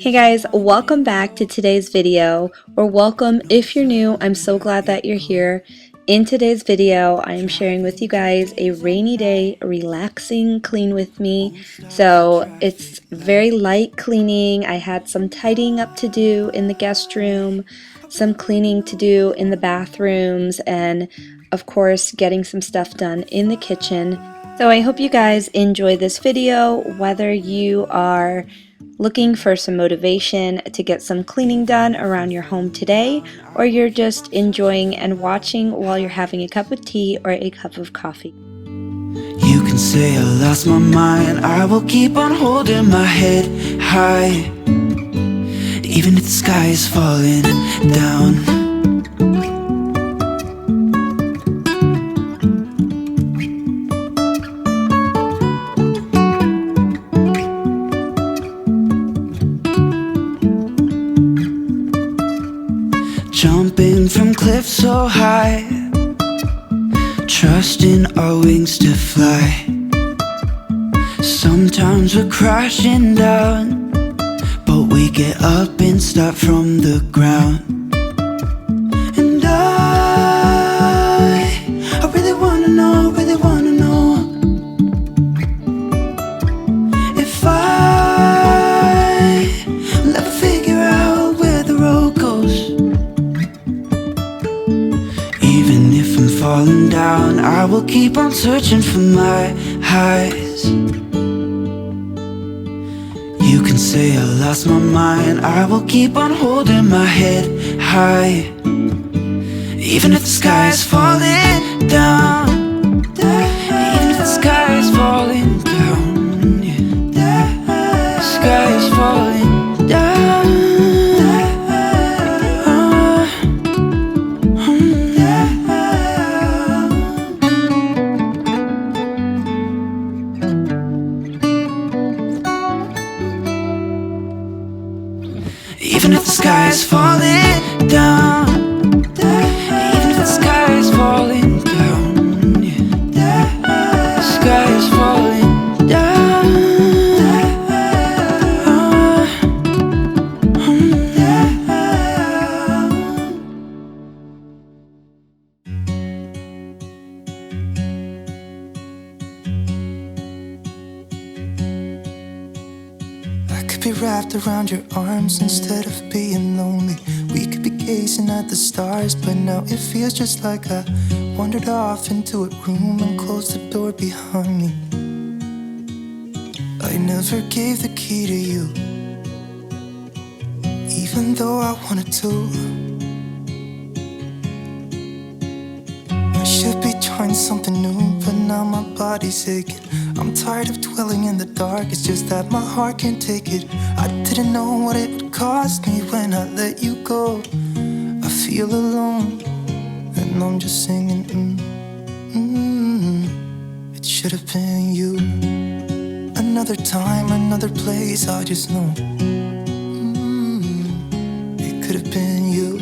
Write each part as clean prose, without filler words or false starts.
Hey guys, welcome back to today's video, or welcome if you're new. I'm so glad that you're here. In today's video, I am sharing with you guys a rainy day, relaxing clean with me. So it's very light cleaning. I had some tidying up to do in the guest room, some cleaning to do in the bathrooms, and of course getting some stuff done in the kitchen. So I hope you guys enjoy this video, whether you are looking for some motivation to get some cleaning done around your home today, or you're just enjoying and watching while you're having a cup of tea or a cup of coffee. You can say I lost my mind, I will keep on holding my head high, even if the sky is falling down. Jumping from cliffs so high, trusting our wings to fly. Sometimes we're crashing down, but we get up and start from the ground. And I really wanna know, if I'll ever figure out where the road goes. Even if I'm falling down, I will keep on searching for my highs. You can say I lost my mind, I will keep on holding my head high, even if the sky is falling down. Even if the sky is falling down, yeah. The sky is falling down. Even if the sky is falling down, even if the sky is falling down, yeah. The sky is falling down. I could be wrapped around your arms instead of being lonely. We could be gazing at the stars, but now it feels just like I wandered off into a room and closed the door behind me. I never gave the key to you, even though I wanted to. I should be trying something new, but now my body's aching. I'm tired of dwelling in the dark, it's just that my heart can't take it. I didn't know what it would cost me when I let you go. I feel alone, and I'm just singing, It should have been you. Another time, another place, I just know, It could have been you.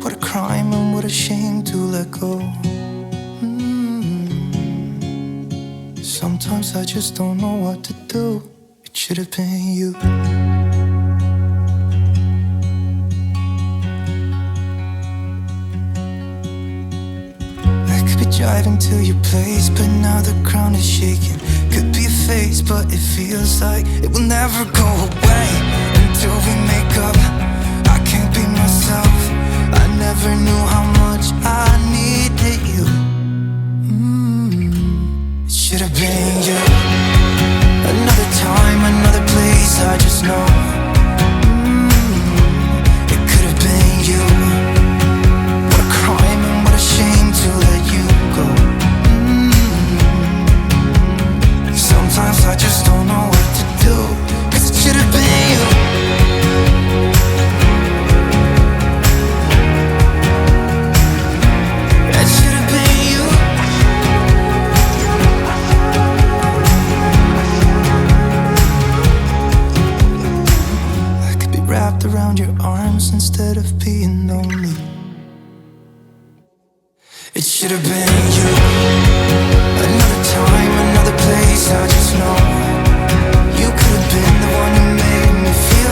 What a crime and what a shame to let go. Sometimes I just don't know what to do. It should have been you. I could be driving to your place, but now the ground is shaking. Could be a phase, but it feels like it will never go away until we make up. I can't be myself. I never knew how much I needed you. It should have been you. Another time, another place, I just know, It could have been you. What a crime and what a shame to let you go. Sometimes I just don't know what to do, 'cause it should have been you. It should have been you. Wrapped around your arms instead of being lonely. It should have been you. Another time, another place, I just know. You could have been the one who made me feel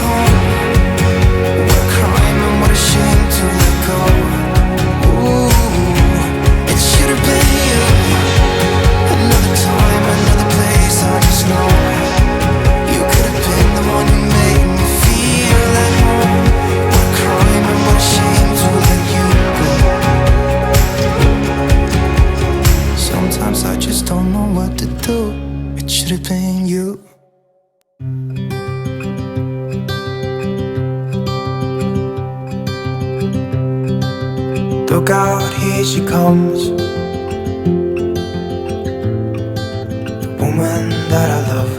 Look out, here she comes, the woman that I love.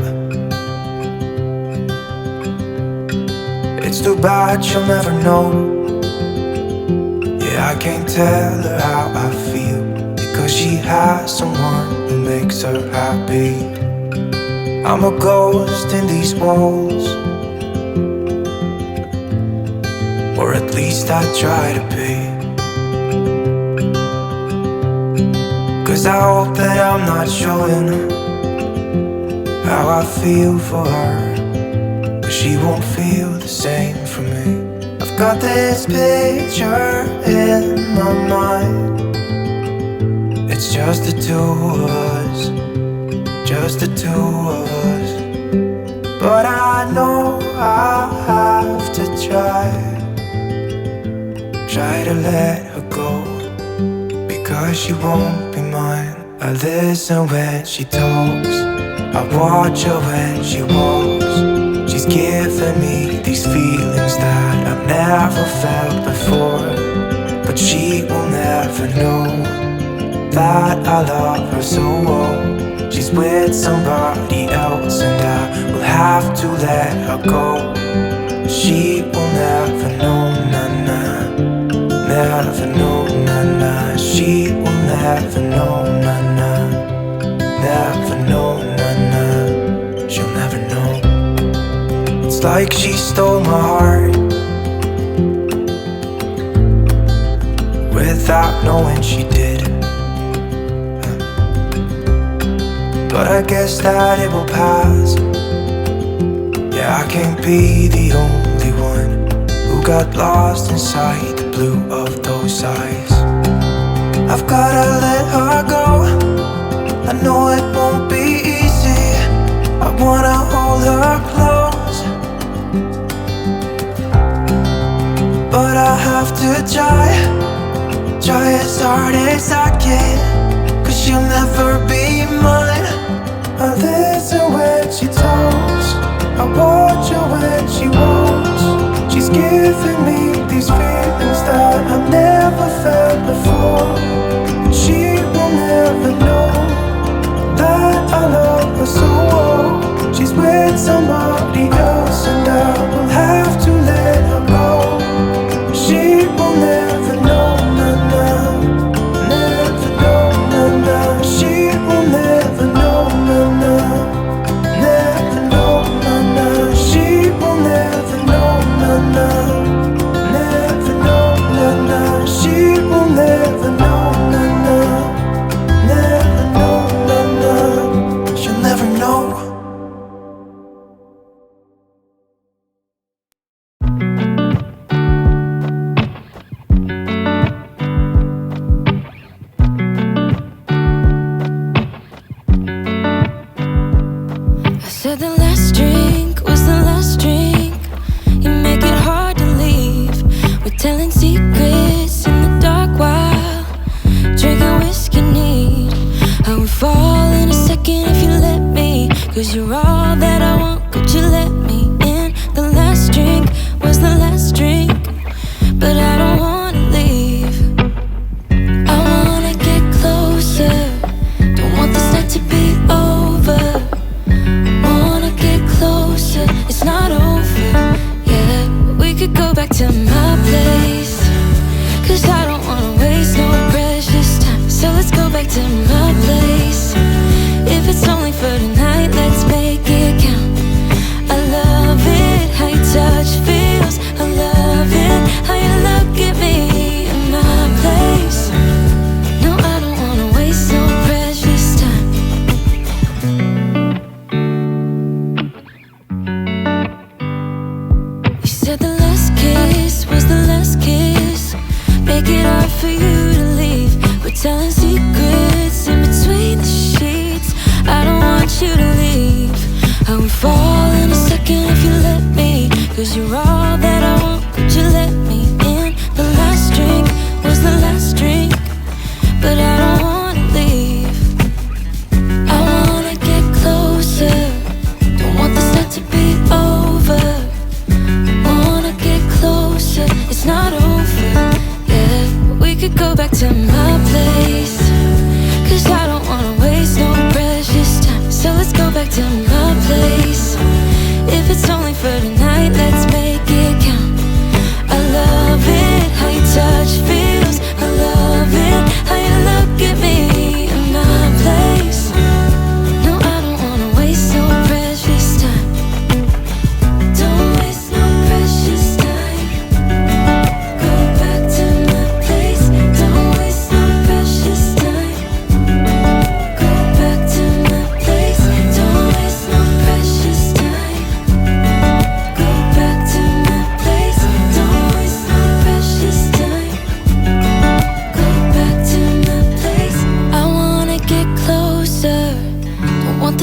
It's too bad she'll never know. Yeah, I can't tell her how I feel, because she has someone who makes her happy. I'm a ghost in these walls, or at least I try to be. 'Cause I hope that I'm not showing how I feel for her, but she won't feel the same for me. I've got this picture in my mind. It's just the two of us, just the two of us. But I know I have to try to let her go, because she won't be mine. I listen when she talks, I watch her when she walks. She's giving me these feelings that I've never felt before, but she will never know that I love her so well. She's with somebody else and I will have to let her go. She will never know, na-na, never know, na-na. She will never know, na-na, never know, na-na. She'll never know. It's like she stole my heart without knowing she did. But I guess that it will pass. Yeah, I can't be the only one who got lost inside the blue of those eyes. I've gotta let her go, I know it won't be easy. I wanna hold her close, but I have to try as hard as I can, 'cause she'll never be mine. I listen when she talks, I watch her when she walks. She's giving me these feelings that I've never felt before. She will never know that I love her so well. She's with somebody else and I will have to let her go. She will never know, na-na, never know, na-na. She will never know, na-na, never know, na-na. She will never know, na-na, never know, na-na. She will never know, na-na, never know, na-na. She'll never know. I said the last drink was the last drink. You make it hard to leave. We're telling secrets in the dark while drinking whiskey neat. I would fall in a second if you let me, 'cause you're all that I want, could you let me in? The last drink was the last drink, but I don't wanna leave. I wanna get closer, don't want this night to be over. Wanna get closer, it's not over. Yeah, we could go back to my place, 'cause I don't wanna waste no precious time. So let's go back to my place. If it's only for tonight, let's make it count. I love it, how your touch feels. I love it, how you look at me in my place. No, I don't wanna waste no precious time. You said the last kiss was the last kiss. Make it hard for you to leave. We're telling secrets in between the sheets. I don't want you to leave. I would fall in a second if you let me, 'cause you're all that I want, could you let me in? The last drink was the last drink, but I don't wanna leave. I wanna get closer, don't want this night to be over. Wanna get closer, it's not over. Yeah, we could go back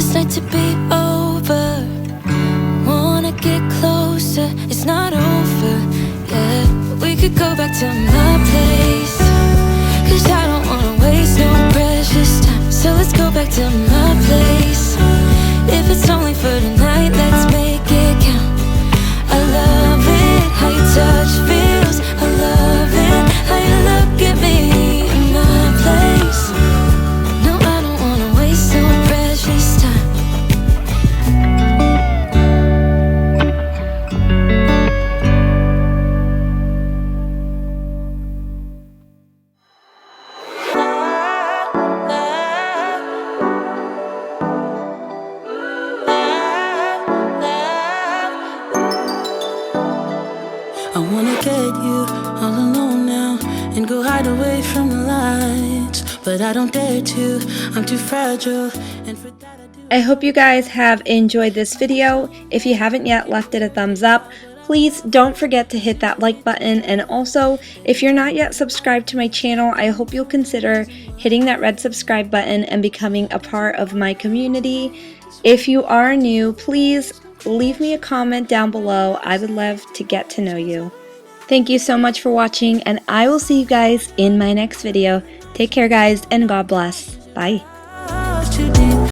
this night to be over. Wanna get closer, it's not over yet. We could go back to my place, 'cause I don't wanna waste no precious time. So let's go back to my place. If it's only for tonight, let's make it count. I love it, how your touch feels. I love it, how you look at me in my place. No, I don't wanna waste no precious time. I wanna get you all alone now and go hide away from the lights, but I don't dare to, I'm too fragile, and for that I do. I hope you guys have enjoyed this video. If you haven't yet left it a thumbs up, please don't forget to hit that like button, and also if you're not yet subscribed to my channel, I hope you'll consider hitting that red subscribe button and becoming a part of my community. If you are new, please leave me a comment down below. I would love to get to know you. Thank you so much for watching, and I will see you guys in my next video. Take care, guys, and God bless. Bye.